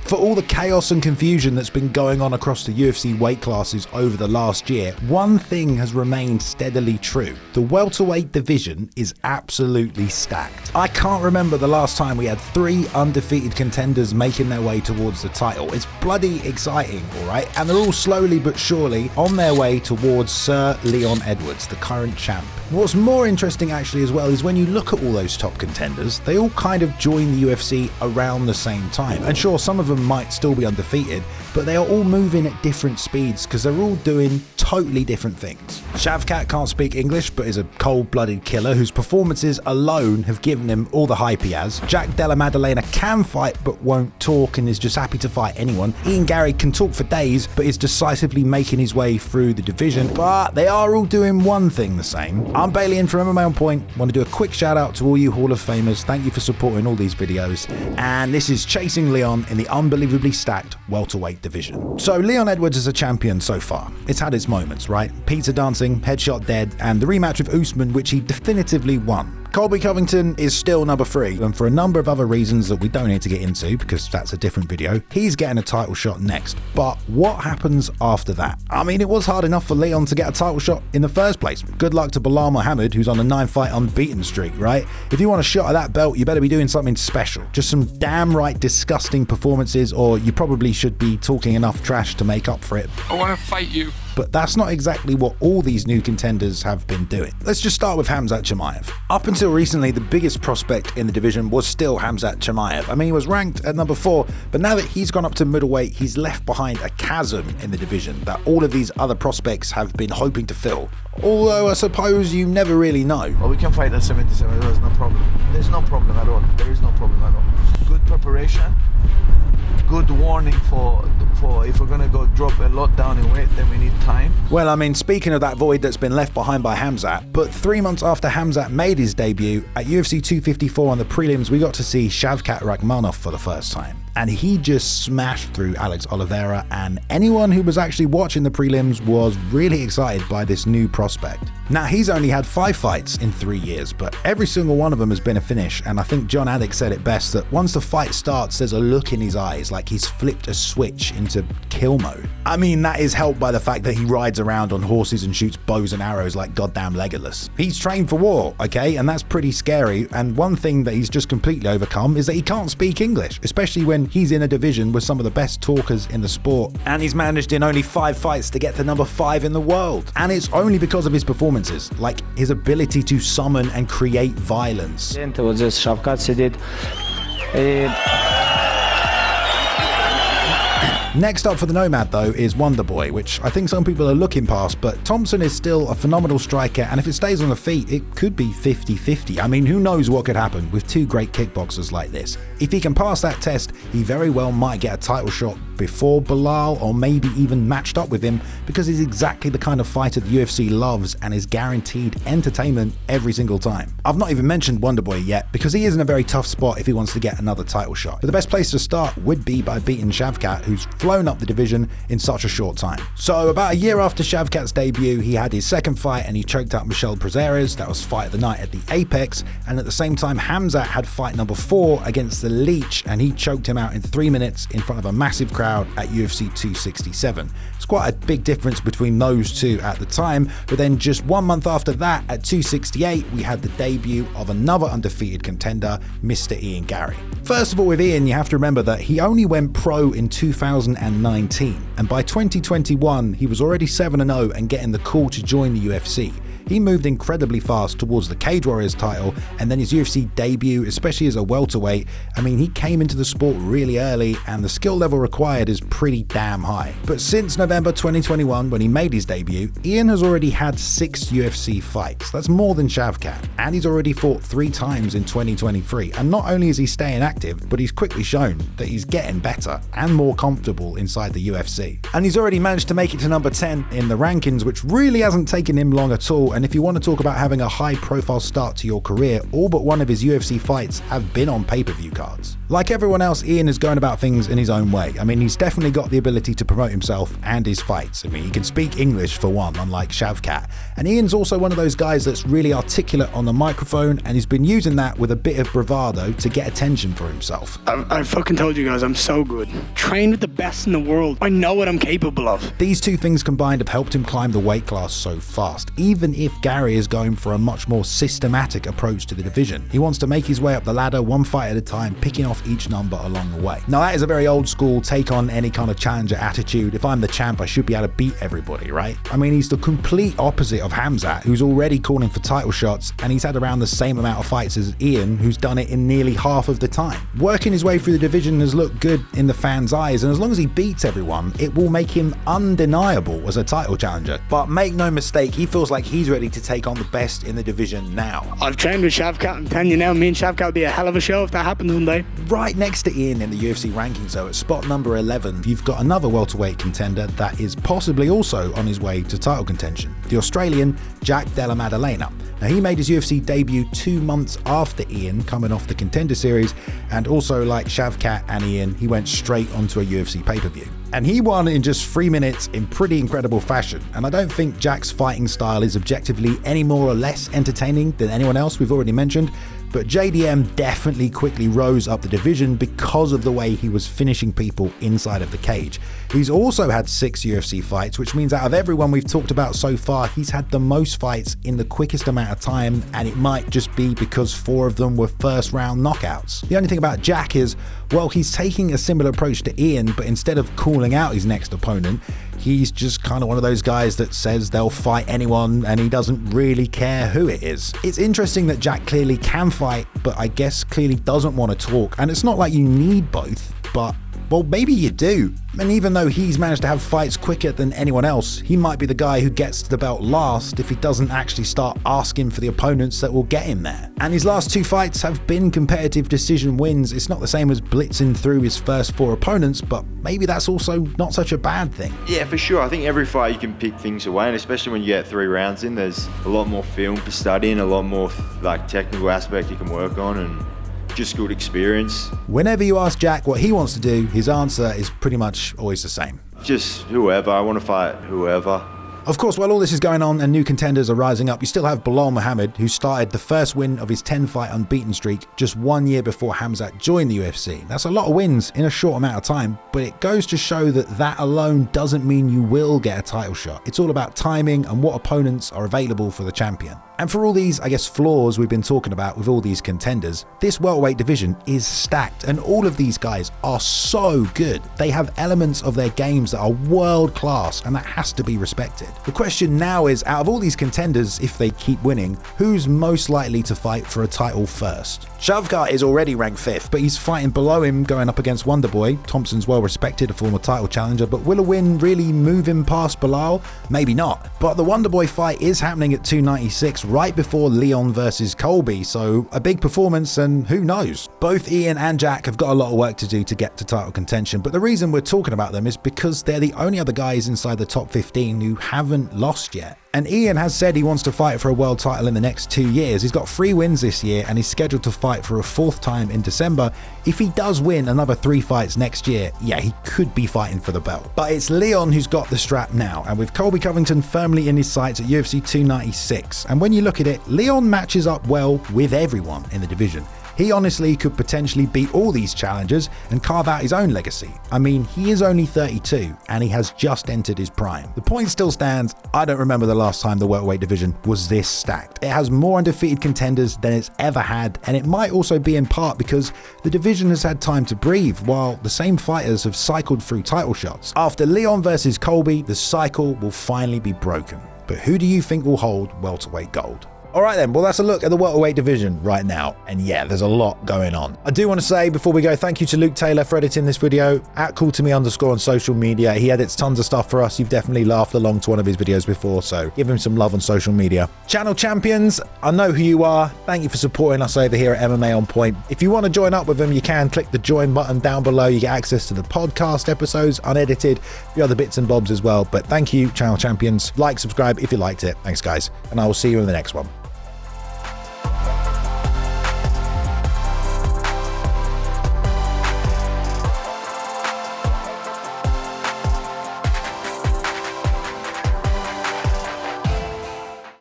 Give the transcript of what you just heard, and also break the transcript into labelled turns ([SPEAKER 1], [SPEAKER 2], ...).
[SPEAKER 1] For all the chaos and confusion that's been going on across the UFC weight classes over the last year, one thing has remained steadily true. The welterweight division is absolutely stacked. I can't remember the last time we had 3 undefeated contenders making their way towards the title. It's bloody exciting, alright? And they're all slowly but surely on their way towards Sir Leon Edwards, the current champ. What's more interesting actually as well is when you look at all those top contenders, they all kind of join the UFC around the same time. And sure, some of them might still be undefeated, but they are all moving at different speeds because they're all doing totally different things. Shavkat can't speak English but is a cold-blooded killer whose performances alone have given him all the hype he has. Della Maddalena can fight but won't talk and is just happy to fight anyone. Ian Garry can talk for days but is decisively making his way through the division, but they are all doing one thing the same. I'm Bailey in from MMA On Point. Want to do a quick shout out to all you Hall of Famers. Thank you for supporting all these videos. And this is Chasing Leon in the unbelievably stacked welterweight division. So Leon Edwards is a champion so far. It's had its moments, right? Pizza dancing, headshot dead, and the rematch with Usman, which he definitively won. Colby Covington is still number 3, and for a number of other reasons that we don't need to get into because that's a different video, he's getting a title shot next. But what happens after that? I mean, it was hard enough for Leon to get a title shot in the first place. Good luck to Belal Muhammad, who's on a 9-fight unbeaten streak, right? If you want a shot at that belt, you better be doing something special. Just some damn right disgusting performances, or you probably should be talking enough trash to make up for it.
[SPEAKER 2] I want to fight you.
[SPEAKER 1] But that's not exactly what all these new contenders have been doing. Let's just start with Khamzat Chimaev. Up until recently, the biggest prospect in the division was still Khamzat Chimaev. I mean, he was ranked at number 4, but now that he's gone up to middleweight, he's left behind a chasm in the division that all of these other prospects have been hoping to fill. Although I suppose you never really know.
[SPEAKER 3] Well, we can fight at 77, there's no problem. There's no problem at all. There is no problem at all. Good preparation, good warning for if we're gonna go drop a lot down in weight, then we need time.
[SPEAKER 1] Well, I mean, speaking of that void that's been left behind by Khamzat, but 3 months after Khamzat made his debut, at UFC 254 on the prelims, we got to see Shavkat Rakhmonov for the first time. And he just smashed through Alex Oliveira, and anyone who was actually watching the prelims was really excited by this new prospect. Now, he's only had 5 fights in 3 years, but every single one of them has been a finish, and I think John Adik said it best that once the fight starts, there's a look in his eyes like he's flipped a switch into kill mode. I mean, that is helped by the fact that he rides around on horses and shoots bows and arrows like goddamn Legolas. He's trained for war, okay, and that's pretty scary, and one thing that he's just completely overcome is that he can't speak English, especially when he's in a division with some of the best talkers in the sport, and he's managed in only 5 fights to get to number 5 in the world. And it's only because of his performances, like his ability to summon and create violence.
[SPEAKER 4] Vicente, вот здесь Shavkat сидит.
[SPEAKER 1] Next up for the Nomad though is Wonderboy, which I think some people are looking past, but Thompson is still a phenomenal striker, and if it stays on the feet, it could be 50-50. I mean, who knows what could happen with 2 great kickboxers like this. If he can pass that test, he very well might get a title shot before Belal, or maybe even matched up with him, because he's exactly the kind of fighter the UFC loves and is guaranteed entertainment every single time. I've not even mentioned Wonderboy yet, because he is in a very tough spot if he wants to get another title shot. But the best place to start would be by beating Shavkat, who's flown up the division in such a short time. So about a year after Shavkat's debut, he had his second fight and he choked out Michel Prazeres. That was fight of the night at the Apex, and at the same time Khamzat had fight number 4 against the Leech, and he choked him out in 3 minutes in front of a massive crowd at UFC 267. It's quite a big difference between those two at the time, but then just 1 month after that, at 268, we had the debut of another undefeated contender, Mr. Ian Garry. First of all, with Ian, you have to remember that he only went pro in 2019, and by 2021, he was already 7-0 and getting the call to join the UFC. He moved incredibly fast towards the Cage Warriors title, and then his UFC debut, especially as a welterweight, I mean, he came into the sport really early, and the skill level required is pretty damn high. But since November 2021, when he made his debut, Ian has already had 6 UFC fights. That's more than Shavkat, and he's already fought 3 times in 2023. And not only is he staying active, but he's quickly shown that he's getting better and more comfortable inside the UFC. And he's already managed to make it to number 10 in the rankings, which really hasn't taken him long at all, and if you want to talk about having a high-profile start to your career, all but one of his UFC fights have been on pay-per-view cards. Like everyone else, Ian is going about things in his own way. I mean, he's definitely got the ability to promote himself and his fights. I mean, he can speak English for one, unlike Shavkat. And Ian's also one of those guys that's really articulate on the microphone, and he's been using that with a bit of bravado to get attention for himself.
[SPEAKER 2] I fucking told you guys, I'm so good. Trained with the best in the world. I know what I'm capable of.
[SPEAKER 1] These two things combined have helped him climb the weight class so fast, even if Garry is going for a much more systematic approach to the division. He wants to make his way up the ladder one fight at a time, picking off each number along the way. Now that is a very old school take on any kind of challenger attitude. If I'm the champ, I should be able to beat everybody, right? I mean, he's the complete opposite of Khamzat, who's already calling for title shots, and he's had around the same amount of fights as Ian, who's done it in nearly half of the time. Working his way through the division has looked good in the fans' eyes, and as long as he beats everyone, it will make him undeniable as a title challenger. But make no mistake, he feels like he's ready to take on the best in the division now.
[SPEAKER 2] I've trained with Shavkat. I'm telling you now, me and Shavkat will be a hell of a show if that happens one day.
[SPEAKER 1] Right next to Ian in the UFC rankings though, at spot number 11, you've got another welterweight contender that is possibly also on his way to title contention, the Australian Della Maddalena. Now, he made his UFC debut 2 months after Ian, coming off the Contender Series, and also like Shavkat and Ian, he went straight onto a UFC pay-per-view. And he won in just 3 minutes in pretty incredible fashion, and I don't think Jack's fighting style is objectively any more or less entertaining than anyone else we've already mentioned, but JDM definitely quickly rose up the division because of the way he was finishing people inside of the cage. He's also had 6 UFC fights, which means out of everyone we've talked about so far, he's had the most fights in the quickest amount of time, and it might just be because 4 of them were first round knockouts. The only thing about Jack is, well, he's taking a similar approach to Ian, but instead of calling out his next opponent, he's just kind of one of those guys that says they'll fight anyone and he doesn't really care who it is. It's interesting that Jack clearly can fight, but I guess clearly doesn't want to talk, and it's not like you need both, but well, maybe you do. And even though he's managed to have fights quicker than anyone else, he might be the guy who gets to the belt last if he doesn't actually start asking for the opponents that will get him there. And his last 2 fights have been competitive decision wins. It's not the same as blitzing through his first 4 opponents, but maybe that's also not such a bad thing.
[SPEAKER 5] Yeah, for sure. I think every fight you can pick things away, and especially when you get 3 rounds in, there's a lot more film to study and a lot more like technical aspect you can work on, and just good experience.
[SPEAKER 1] Whenever you ask Jack what he wants to do, his answer is pretty much always the same.
[SPEAKER 5] Just whoever. I want to fight whoever.
[SPEAKER 1] Of course, while all this is going on and new contenders are rising up, you still have Belal Muhammad, who started the first win of his 10-fight unbeaten streak just 1 year before Khamzat joined the UFC. That's a lot of wins in a short amount of time, but it goes to show that that alone doesn't mean you will get a title shot. It's all about timing and what opponents are available for the champion. And for all these, I guess, flaws we've been talking about with all these contenders, this welterweight division is stacked, and all of these guys are so good. They have elements of their games that are world class, and that has to be respected. The question now is, out of all these contenders, if they keep winning, who's most likely to fight for a title first? Shavkat is already ranked 5th, but he's fighting below him going up against Wonderboy. Thompson's well respected, a former title challenger, but will a win really move him past Belal? Maybe not. But the Wonderboy fight is happening at 296 right before Leon versus Colby, so a big performance, and who knows? Both Ian and Jack have got a lot of work to do to get to title contention, but the reason we're talking about them is because they're the only other guys inside the top 15 who haven't lost yet. And Ian has said he wants to fight for a world title in the next 2 years. He's got 3 wins this year and he's scheduled to fight for a 4th time in December. If he does win another 3 fights next year, yeah, he could be fighting for the belt. But it's Leon who's got the strap now, and with Colby Covington firmly in his sights at UFC 296. And when you look at it, Leon matches up well with everyone in the division. He honestly could potentially beat all these challengers and carve out his own legacy. I mean, he is only 32 and he has just entered his prime. The point still stands, I don't remember the last time the welterweight division was this stacked. It has more undefeated contenders than it's ever had, and it might also be in part because the division has had time to breathe while the same fighters have cycled through title shots. After Leon versus Colby, the cycle will finally be broken. But who do you think will hold welterweight gold? All right then, well that's a look at the welterweight division right now, and yeah, there's a lot going on. I do want to say before we go, thank you to Luke Taylor for editing this video, at @cooltome_ on social media. He edits tons of stuff for us. You've definitely laughed along to one of his videos before, so give him some love on social media. Channel champions, I know who you are. Thank you for supporting us over here at MMA On Point. If you want to join up with them, you can click the join button down below. You get access to the podcast episodes, unedited, a few other bits and bobs as well. But thank you, channel champions. Like, subscribe if you liked it. Thanks guys, and I will see you in the next one.